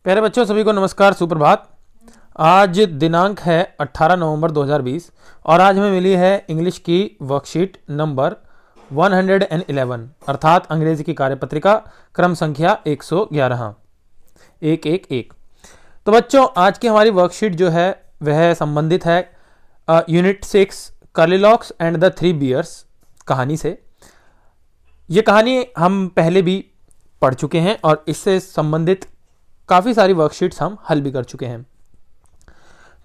प्यारे बच्चों, सभी को नमस्कार, सुप्रभात। आज दिनांक है 18 नवंबर 2020 और आज हमें मिली है इंग्लिश की वर्कशीट नंबर 111 अर्थात अंग्रेजी की कार्यपत्रिका क्रम संख्या 111 111। तो बच्चों, आज की हमारी वर्कशीट जो है वह संबंधित है unit 6 Curlylocks and the three bears कहानी से। ये कहानी हम पहले भी पढ़ चुके हैं और इससे संबंधित काफ़ी सारी वर्कशीट्स हम हल भी कर चुके हैं।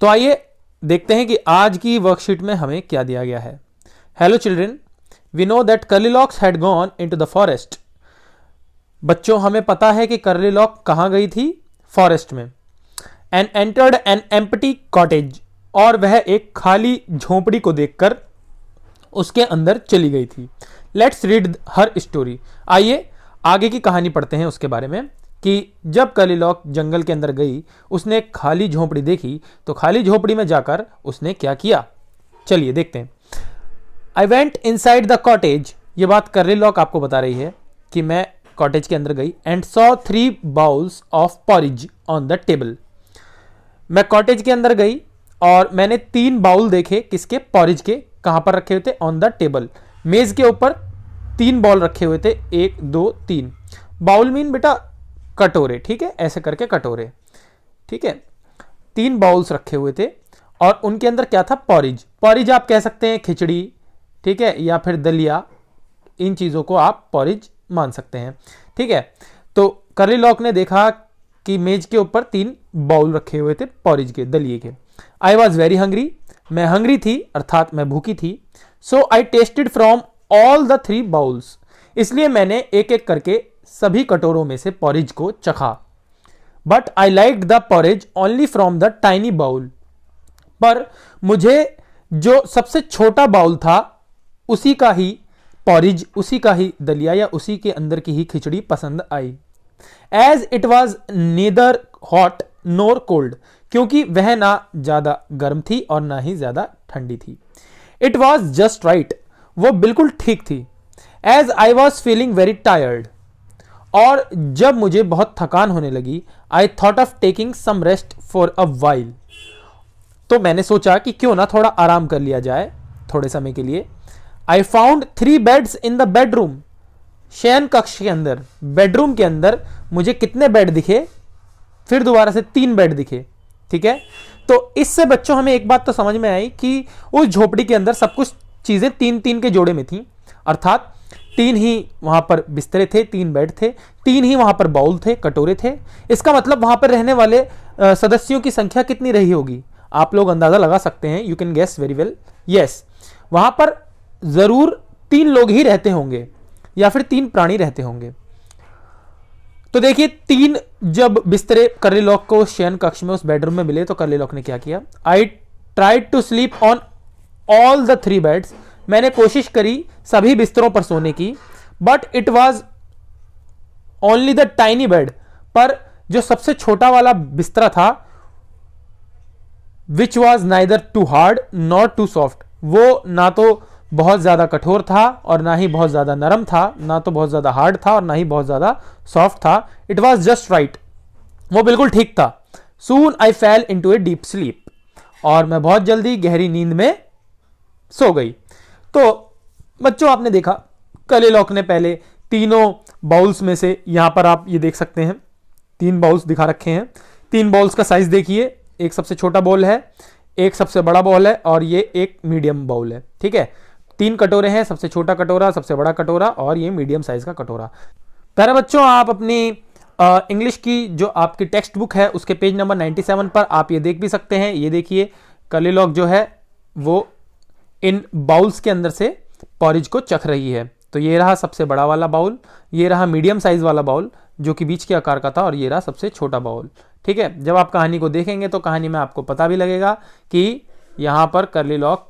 तो आइए देखते हैं कि आज की वर्कशीट में हमें क्या दिया गया है। Hello children, we know that Curlylocks had gone into the forest. बच्चों, हमें पता है कि कर्लीलॉक कहाँ गई थी? फॉरेस्ट में। And entered an empty cottage, और वह एक खाली झोंपड़ी को देखकर उसके अंदर चली गई थी। Let's read her story. आइए आगे की कहानी पढ़ते हैं उसके बारे में कि जब कर्लीलॉक जंगल के अंदर गई, उसने एक खाली झोंपड़ी देखी, तो खाली झोंपड़ी में जाकर उसने क्या किया, चलिए देखते हैं। I went inside the cottage, ये बात कर्लीलॉक आपको बता रही है कि मैं कॉटेज के अंदर गई। And saw 3 bowls of porridge on the table. मैं कॉटेज के अंदर गई और मैंने 3 बाउल देखे। किसके? पॉरिज के। कहां पर रखे हुए थे? ऑन द टेबल, मेज के ऊपर 3 बाउल रखे हुए थे। 1 2 3। बाउल मीन बेटा कटोरे, ठीक है, ऐसे करके कटोरे, ठीक है। 3 बाउल्स रखे हुए थे और उनके अंदर क्या था? पॉरिज। पॉरिज आप कह सकते हैं खिचड़ी, ठीक है, या फिर दलिया, इन चीजों को आप पॉरिज मान सकते हैं, ठीक है। तो कर्लीलॉक ने देखा कि मेज के ऊपर 3 बाउल रखे हुए थे पॉरिज के, दलिए के। आई वॉज वेरी हंग्री, मैं हंग्री थी अर्थात मैं भूखी थी। So I tasted from all the 3 bowls, इसलिए मैंने एक एक करके सभी कटोरों में से पॉरिज को चखा। But I like the porridge only from the tiny bowl, पर मुझे जो सबसे छोटा बाउल था उसी का ही पॉरिज, उसी का ही दलिया या उसी के अंदर की ही खिचड़ी पसंद आई। As it was neither hot nor cold, क्योंकि वह ना ज्यादा गर्म थी और ना ही ज्यादा ठंडी थी। इट वॉज जस्ट राइट, वो बिल्कुल ठीक थी। As I was feeling very tired, और जब मुझे बहुत थकान होने लगी, I thought of taking some rest for a while, तो मैंने सोचा कि क्यों ना थोड़ा आराम कर लिया जाए थोड़े समय के लिए। I found 3 beds in the bedroom, शयन कक्ष के अंदर, बेडरूम के अंदर मुझे कितने बेड दिखे? फिर दोबारा से 3 बेड दिखे, ठीक है। तो इससे बच्चों हमें एक बात तो समझ में आई कि उस झोपड़ी के अंदर सब कुछ चीजें 3-3 के जोड़े में थी, अर्थात 3 ही वहां पर बिस्तरे थे, 3 बेड थे, 3 ही वहां पर बाउल थे, कटोरे थे। इसका मतलब वहां पर रहने वाले सदस्यों की संख्या कितनी रही होगी? आप लोग अंदाजा लगा सकते हैं। You can guess very well. Yes, वहां पर जरूर 3 लोग ही रहते होंगे या फिर 3 प्राणी रहते होंगे। तो देखिए, 3 जब बिस्तरे कर्लीलॉक को शयन कक्ष में उस बेडरूम में मिले तो कर्लीलॉक ने क्या किया? I tried to sleep on all the 3 beds, मैंने कोशिश करी सभी बिस्तरों पर सोने की। But it was only the tiny bed, पर जो सबसे छोटा वाला बिस्तरा था, which was neither too hard not too soft, वो ना तो बहुत ज्यादा कठोर था और ना ही बहुत ज्यादा नरम था, ना तो बहुत ज्यादा हार्ड था और ना ही बहुत ज्यादा सॉफ्ट था। इट वॉज जस्ट राइट, वो बिल्कुल ठीक था। Soon I fell into a deep sleep, और मैं बहुत जल्दी गहरी नींद में सो गई। तो बच्चों, आपने देखा कर्लीलॉक ने पहले तीनों बाउल्स में से, यहां पर आप ये देख सकते हैं 3 बाउल्स दिखा रखे हैं। 3 बाउल्स का साइज देखिए, एक सबसे छोटा बाउल है, एक सबसे बड़ा बाउल है और ये एक मीडियम बाउल है, ठीक है। 3 कटोरे हैं, सबसे छोटा कटोरा, सबसे बड़ा कटोरा और ये मीडियम साइज का कटोरा। प्यारे बच्चों, आप अपनी इंग्लिश की जो आपकी टेक्स्ट बुक है उसके पेज नंबर 97 पर आप ये देख भी सकते हैं। ये देखिए, कर्लीलॉक जो है वो इन बाउल्स के अंदर से पॉरिज को चख रही है। तो ये रहा सबसे बड़ा वाला बाउल, ये रहा मीडियम साइज वाला बाउल जो कि बीच के आकार का था, और ये रहा सबसे छोटा बाउल, ठीक है। जब आप कहानी को देखेंगे तो कहानी में आपको पता भी लगेगा कि यहां पर कर्लीलॉक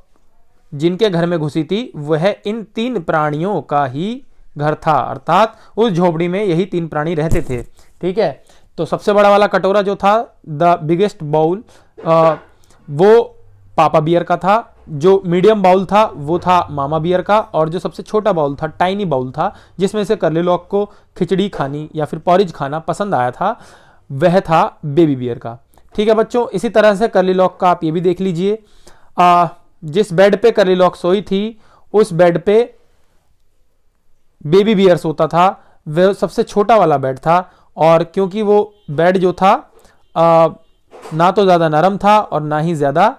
जिनके घर में घुसी थी वह इन 3 प्राणियों का ही घर था, अर्थात उस झोपड़ी में यही 3 प्राणी रहते थे, ठीक है। तो सबसे बड़ा वाला कटोरा जो था, द बिगेस्ट बाउल, वो पापा बियर का था। जो मीडियम बाउल था वो था मामा बियर का, और जो सबसे छोटा बाउल था, टाइनी बाउल था, जिसमें से कर्लीलॉक को खिचड़ी खानी या फिर पॉरिज खाना पसंद आया था, वह था बेबी बियर का। ठीक है बच्चों, इसी तरह से कर्ली लॉक का आप ये भी देख लीजिए, जिस बेड पे कर्ली लॉक सोई थी उस बेड पे बेबी बियर सोता था, वह सबसे छोटा वाला बेड था। और क्योंकि वो बेड जो था ना तो ज्यादा नरम था और ना ही ज्यादा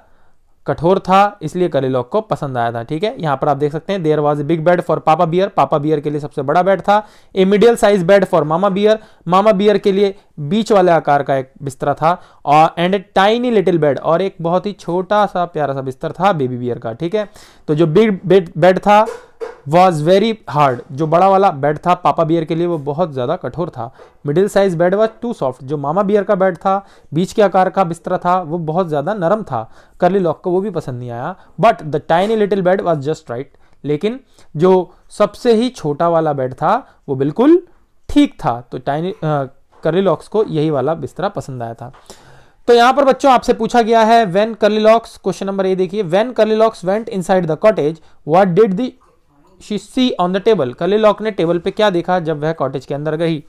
कठोर था, इसलिए कर्ली लॉक को पसंद आया था। ठीक है, यहां पर आप देख सकते हैं, there was a big bed for papa bear, papa bear के लिए सबसे बड़ा बेड था। A middle size bed for mama bear, mama bear के लिए बीच वाले आकार का एक बिस्तरा था। और and a tiny little bed, और एक बहुत ही छोटा सा प्यारा सा बिस्तर था बेबी बियर का। ठीक है, तो जो बिग बेड था वॉज वेरी हार्ड, जो बड़ा वाला बेड था पापा बियर के लिए वो बहुत ज्यादा कठोर था। Middle size bed was too soft, जो मामा बियर का बेड था बीच के आकार का बिस्तरा था वो बहुत ज्यादा नरम था। कर्ली लॉक को वो भी पसंद नहीं आया। But the tiny little bed was just right, लेकिन जो सबसे ही छोटा वाला बेड था वो बिल्कुल ठीक था। तो कर्ली लॉक्स को यही वाला बिस्तरा पसंद आया था। तो यहां पर बच्चों आपसे पूछा गया है when Curlylocks, question number A देखिए, when Curlylocks went inside the cottage what did the she see on the table. Curlylock ने टेबल पे क्या देखा जब वह कॉटेज के अंदर गई।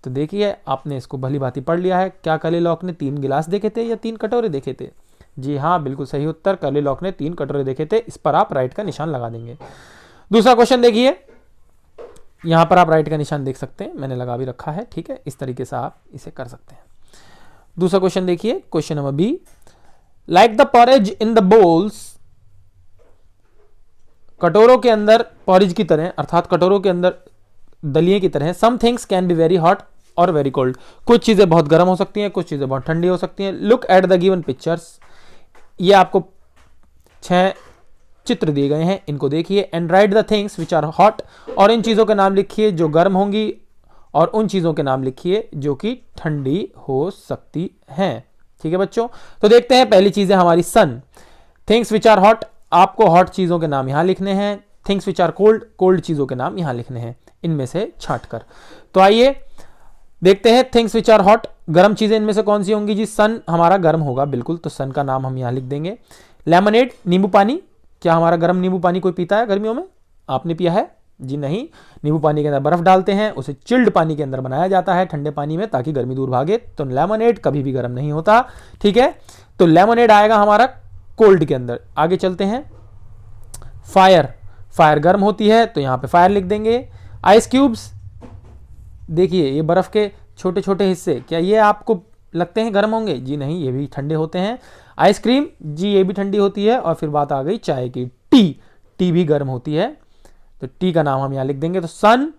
तो देखिए आपने इसको भली भांति पढ़ लिया है। क्या कर्ली लॉक ने 3 गिलास देखे थे या 3 कटोरे देखे थे? जी हाँ, बिल्कुल सही उत्तर, कर्ली लॉक ने 3 कटोरे देखे थे। इस पर आप राइट का निशान लगा देंगे। दूसरा क्वेश्चन देखिए, यहां पर आप राइट का निशान देख सकते हैं, मैंने लगा भी रखा है। ठीक है, इस तरीके से आप इसे कर सकते हैं। दूसरा क्वेश्चन देखिए, question number B, like the porridge in the bowls, कटोरों के अंदर पॉरेज की तरह, अर्थात कटोरों के अंदर दलिए की तरह, some things can be very hot और वेरी कोल्ड, कुछ चीजें बहुत गर्म हो सकती हैं, कुछ चीजें बहुत ठंडी हो सकती हैं। Look at the given pictures, ये आपको 6 चित्र दिए गए हैं, इनको देखिए। And write the things which are hot, और इन चीजों के नाम लिखिए जो गर्म होंगी, और उन चीजों के नाम लिखिए जो कि ठंडी हो सकती हैं। ठीक है बच्चों, तो देखते हैं पहली चीज है हमारी sun. Things which are hot, आपको हॉट चीजों के नाम यहां लिखने हैं। Things which are cold, cold चीजों के नाम यहां लिखने हैं, इनमें से छांट कर। तो आइए देखते हैं थिंग्स विच आर हॉट, गर्म चीजें इनमें से कौन सी होंगी जी? सन हमारा गर्म होगा बिल्कुल, तो सन का नाम हम यहां लिख देंगे। लेमनेड, नींबू पानी, क्या हमारा गर्म नींबू पानी कोई पीता है गर्मियों में? आपने पिया है? जी नहीं, नींबू पानी के अंदर बर्फ डालते हैं, उसे चिल्ड पानी के अंदर बनाया जाता है ठंडे पानी में, ताकि गर्मी दूर भागे। तो लेमनेड कभी भी गर्म नहीं होता। ठीक है, तो लेमनेड आएगा हमारा कोल्ड के अंदर। आगे चलते हैं, फायर, फायर गर्म होती है, तो यहां पे फायर लिख देंगे। आइस क्यूब्स, देखिए ये बर्फ के छोटे छोटे हिस्से, क्या ये आपको लगते हैं गर्म होंगे? जी नहीं, ये भी ठंडे होते हैं। आइसक्रीम, जी ये भी ठंडी होती है। और फिर बात आ गई चाय की, टी, टी भी गर्म होती है, तो टी का नाम हम यहां लिख देंगे। तो सन,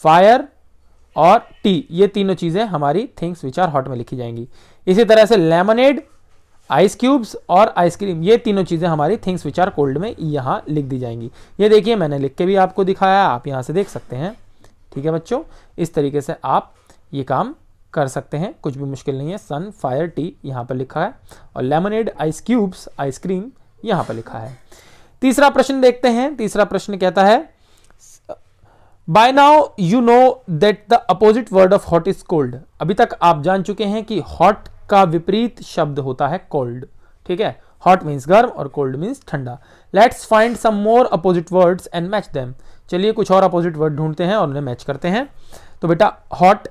फायर और टी, ये तीनों चीजें हमारी थिंग्स विच आर हॉट में लिखी जाएंगी। इसी तरह से लेमनेड, आइस क्यूब्स और आइसक्रीम, ये तीनों चीजें हमारी थिंग्स विच आर कोल्ड में यहां लिख दी जाएंगी। ये देखिए मैंने लिख के भी आपको दिखाया, आप यहां से देख सकते हैं। ठीक है बच्चों, इस तरीके से आप ये काम कर सकते हैं, कुछ भी मुश्किल नहीं है। सन, फायर, टी यहां पर लिखा है, और लेमनेड, आइस क्यूब्स, आइसक्रीम यहां पर लिखा है। तीसरा प्रश्न देखते हैं। तीसरा प्रश्न कहता है, by now you know that the opposite word of hot is cold. अभी तक आप जान चुके हैं कि हॉट का विपरीत शब्द होता है कोल्ड। ठीक है, हॉट मीन्स गर्म और कोल्ड मीन्स ठंडा। Let's find some more opposite words and match them. चलिए कुछ और अपोजिट वर्ड ढूंढते हैं और उन्हें मैच करते हैं। तो बेटा हॉट,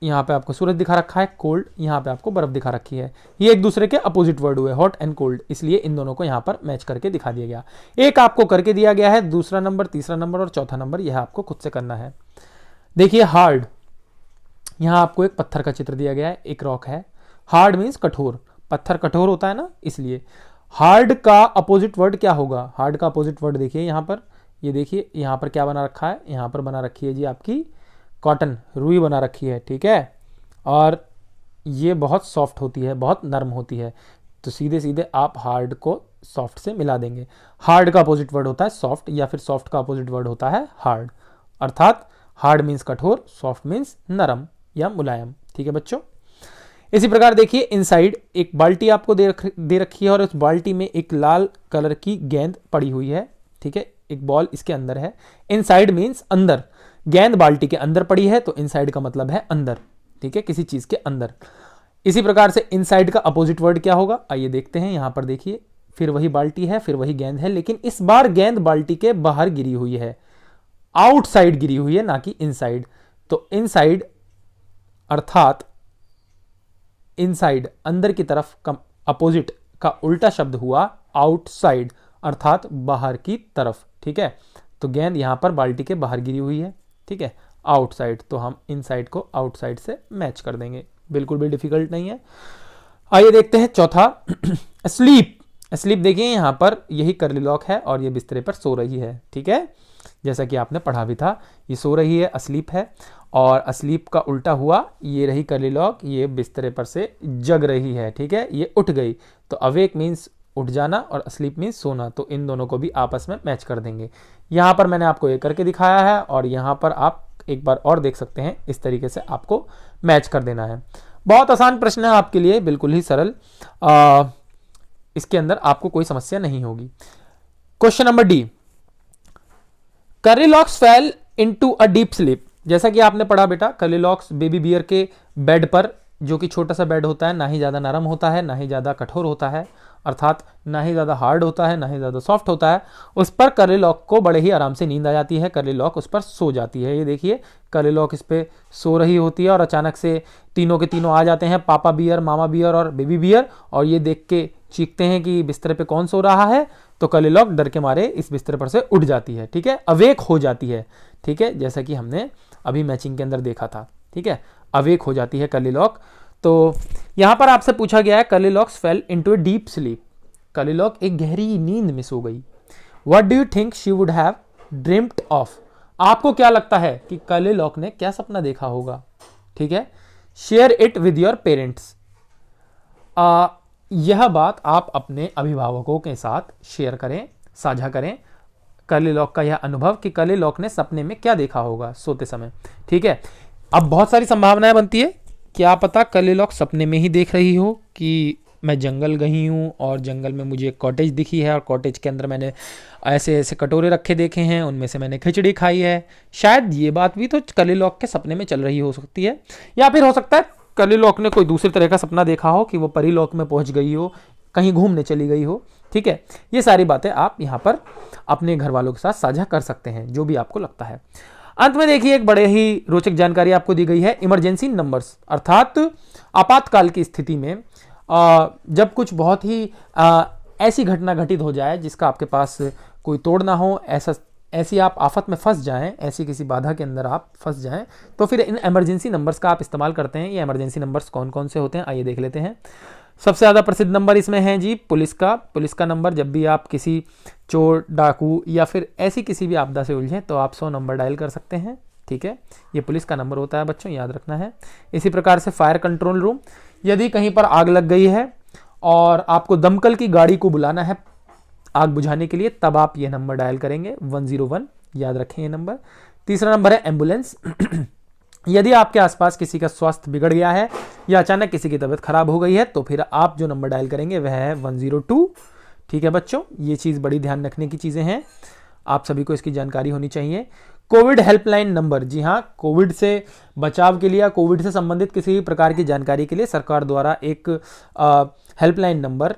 यहां पे आपको सूरज दिखा रखा है, कोल्ड यहां पे आपको बर्फ दिखा रखी है। ये एक दूसरे के अपोजिट वर्ड हुए, हॉट एंड कोल्ड, इसलिए इन दोनों को यहां पर मैच करके दिखा दिया गया। एक आपको करके दिया गया है, दूसरा नंबर, तीसरा नंबर और चौथा नंबर यह आपको खुद से करना है। देखिए हार्ड, यहां आपको एक पत्थर का चित्र दिया गया है, एक रॉक है। हार्ड मीन्स कठोर, पत्थर कठोर होता है ना, इसलिए हार्ड का अपोजिट वर्ड क्या होगा? हार्ड का अपोजिट वर्ड देखिए यहां पर, ये देखिए यहां पर क्या बना रखा है, यहां पर बना रखी है जी आपकी कॉटन, रुई बना रखी है। ठीक है, और ये बहुत सॉफ्ट होती है, बहुत नरम होती है, तो सीधे सीधे आप हार्ड को सॉफ्ट से मिला देंगे। हार्ड का अपोजिट वर्ड होता है सॉफ्ट, या फिर सॉफ्ट का अपोजिट वर्ड होता है हार्ड। अर्थात हार्ड मीन्स कठोर, सॉफ्ट मीन्स नरम या मुलायम। ठीक है बच्चों, इसी प्रकार देखिए इनसाइड एक बाल्टी आपको दे रखी है, और उस बाल्टी में एक लाल कलर की गेंद पड़ी हुई है। ठीक है, एक बॉल इसके अंदर है। इनसाइड मीन्स अंदर, गेंद बाल्टी के अंदर पड़ी है, तो इनसाइड का मतलब है अंदर। ठीक है, किसी चीज के अंदर। इसी प्रकार से इनसाइड का अपोजिट वर्ड क्या होगा? आइए देखते हैं। यहां पर देखिए फिर वही बाल्टी है, फिर वही गेंद है, लेकिन इस बार गेंद बाल्टी के बाहर गिरी हुई है, आउटसाइड गिरी हुई है, ना कि इनसाइड। तो इनसाइड अर्थात इनसाइड अंदर की तरफ अपोजिट का उल्टा शब्द हुआ आउटसाइड अर्थात बाहर की तरफ। ठीक है, तो गेंद यहां पर बाल्टी के बाहर गिरी हुई है। ठीक है, आउटसाइड, तो हम इनसाइड को आउटसाइड से मैच कर देंगे, बिल्कुल भी डिफिकल्ट नहीं है। आइए देखते हैं चौथा स्लीप। स्लीप देखिए यहां पर यही कर्ली लॉक है और ये बिस्तरे पर सो रही है। ठीक है, जैसा कि आपने पढ़ा भी था, ये सो रही है, अस्लीप है, और अस्लीप का उल्टा हुआ ये रही कर्ली लॉक, ये बिस्तरे पर से जग रही है। ठीक है, ये उठ गई, तो अवेक मीन्स उठ जाना और अस्लीप मीन्स सोना, तो इन दोनों को भी आपस में मैच कर देंगे। यहां पर मैंने आपको ये करके दिखाया है और यहां पर आप एक बार और देख सकते हैं, इस तरीके से आपको मैच कर देना है। बहुत आसान प्रश्न है आपके लिए, बिल्कुल ही सरल, इसके अंदर आपको कोई समस्या नहीं होगी। Question number D, curly locks fail into a deep sleep. जैसा कि आपने पढ़ा बेटा, कर्ली लॉक्स बेबी बियर के बेड पर, जो कि छोटा सा बेड होता है, ना ही ज्यादा नरम होता है ना ही ज्यादा कठोर होता है, अर्थात ना ही ज्यादा हार्ड होता है ना ही ज्यादा सॉफ्ट होता है, उस पर कर्ली लॉक को बड़े ही आराम से नींद आ जाती है। कर्ली लॉक उस पर सो जाती है। ये देखिए कर्ली लॉक इस पे सो रही होती है और अचानक से तीनों के तीनों आ जाते हैं, पापा बियर, मामा बियर और बेबी बियर, और ये देख के चीखते हैं कि बिस्तर पे कौन सो रहा है। तो कर्ली लॉक डर के मारे इस बिस्तर पर से उठ जाती है। ठीक है, अवेक हो जाती है। ठीक है, जैसा कि हमने अभी मैचिंग के अंदर देखा था। ठीक है, अवेक हो जाती है कर्ली लॉक। तो यहां पर आपसे पूछा गया है curly locks fail into a deep sleep, curly lock एक गहरी नींद में सो गई। What do you think she would have dreamed of. आपको क्या लगता है कि कर्ली लॉक ने क्या सपना देखा होगा। ठीक है, share it with your parents. यह बात आप अपने अभिभावकों के साथ शेयर करें, साझा करें, कर्ली लॉक का यह अनुभव कि कर्ली लॉक ने सपने में क्या देखा होगा सोते समय। ठीक है, अब बहुत सारी संभावनाएं बनती है, क्या पता कर्ली लॉक सपने में ही देख रही हो कि मैं जंगल गई हूँ और जंगल में मुझे एक कॉटेज दिखी है और कॉटेज के अंदर मैंने ऐसे ऐसे कटोरे रखे देखे हैं, उनमें से मैंने खिचड़ी खाई है। शायद ये बात भी तो कर्ली लॉक के सपने में चल रही हो सकती है, या फिर हो सकता है कर्ली लॉक ने कोई दूसरी तरह का सपना देखा हो कि वो परी लॉक में पहुंच गई हो, कहीं घूमने चली गई हो। ठीक है, ये सारी बातें आप यहाँ पर अपने घर वालों के साथ साझा कर सकते हैं, जो भी आपको लगता है। अंत में देखिए एक बड़े ही रोचक जानकारी आपको दी गई है, इमरजेंसी नंबर्स, अर्थात आपातकाल की स्थिति में जब कुछ बहुत ही ऐसी घटना घटित हो जाए जिसका आपके पास कोई तोड़ ना हो, ऐसी आप आफत में फंस जाएं, ऐसी किसी बाधा के अंदर आप फंस जाएं, तो फिर इन इमरजेंसी नंबर्स का आप इस्तेमाल करते हैं। ये इमरजेंसी नंबर्स कौन कौन से होते हैं आइए देख लेते हैं। सबसे ज़्यादा प्रसिद्ध नंबर इसमें है जी पुलिस का नंबर। जब भी आप किसी चोर, डाकू या फिर ऐसी किसी भी आपदा से उलझें तो आप 100 नंबर डायल कर सकते हैं। ठीक है, ये पुलिस का नंबर होता है बच्चों, याद रखना है। इसी प्रकार से फायर कंट्रोल रूम, यदि कहीं पर आग लग गई है और आपको दमकल की गाड़ी को बुलाना है आग बुझाने के लिए, तब आप ये नंबर डायल करेंगे 101, याद रखें ये नंबर। तीसरा नंबर है एम्बुलेंस। यदि आपके आसपास किसी का स्वास्थ्य बिगड़ गया है या अचानक किसी की तबीयत खराब हो गई है तो फिर आप जो नंबर डायल करेंगे वह है 102। ठीक है बच्चों, ये चीज़ बड़ी ध्यान रखने की चीज़ें हैं, आप सभी को इसकी जानकारी होनी चाहिए। कोविड हेल्पलाइन नंबर, जी हाँ, कोविड से बचाव के लिए, कोविड से संबंधित किसी भी प्रकार की जानकारी के लिए सरकार द्वारा एक हेल्पलाइन नंबर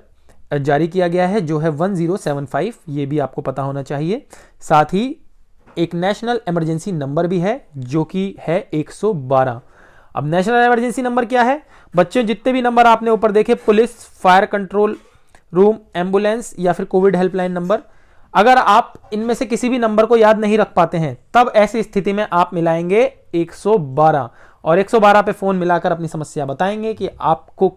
जारी किया गया है जो है 1075, ये भी आपको पता होना चाहिए। साथ ही एक नेशनल इमरजेंसी नंबर भी है जो कि है 112। अब नेशनल इमरजेंसी नंबर क्या है बच्चों, जितने भी नंबर आपने ऊपर देखे, police, fire control room, ambulance या फिर कोविड हेल्पलाइन नंबर, अगर आप इनमें से किसी भी नंबर को याद नहीं रख पाते हैं तब ऐसी स्थिति में आप मिलाएंगे 112 और 112 पे फोन मिलाकर अपनी समस्या बताएंगे कि आपको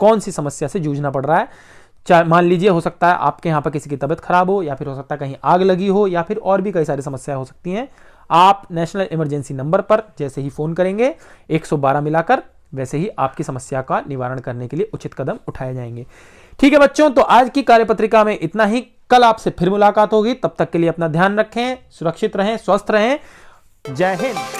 कौन सी समस्या से जूझना पड़ रहा है। चाहे मान लीजिए हो सकता है आपके यहाँ पर किसी की तबीयत खराब हो, या फिर हो सकता है कहीं आग लगी हो, या फिर और भी कई सारी समस्याएं हो सकती हैं। आप नेशनल इमरजेंसी नंबर पर जैसे ही फोन करेंगे 112 मिलाकर, वैसे ही आपकी समस्या का निवारण करने के लिए उचित कदम उठाए जाएंगे। ठीक है बच्चों, तो आज की कार्यपत्रिका में इतना ही। कल आपसे फिर मुलाकात होगी, तब तक के लिए अपना ध्यान रखें, सुरक्षित रहें, स्वस्थ रहें। जय हिंद।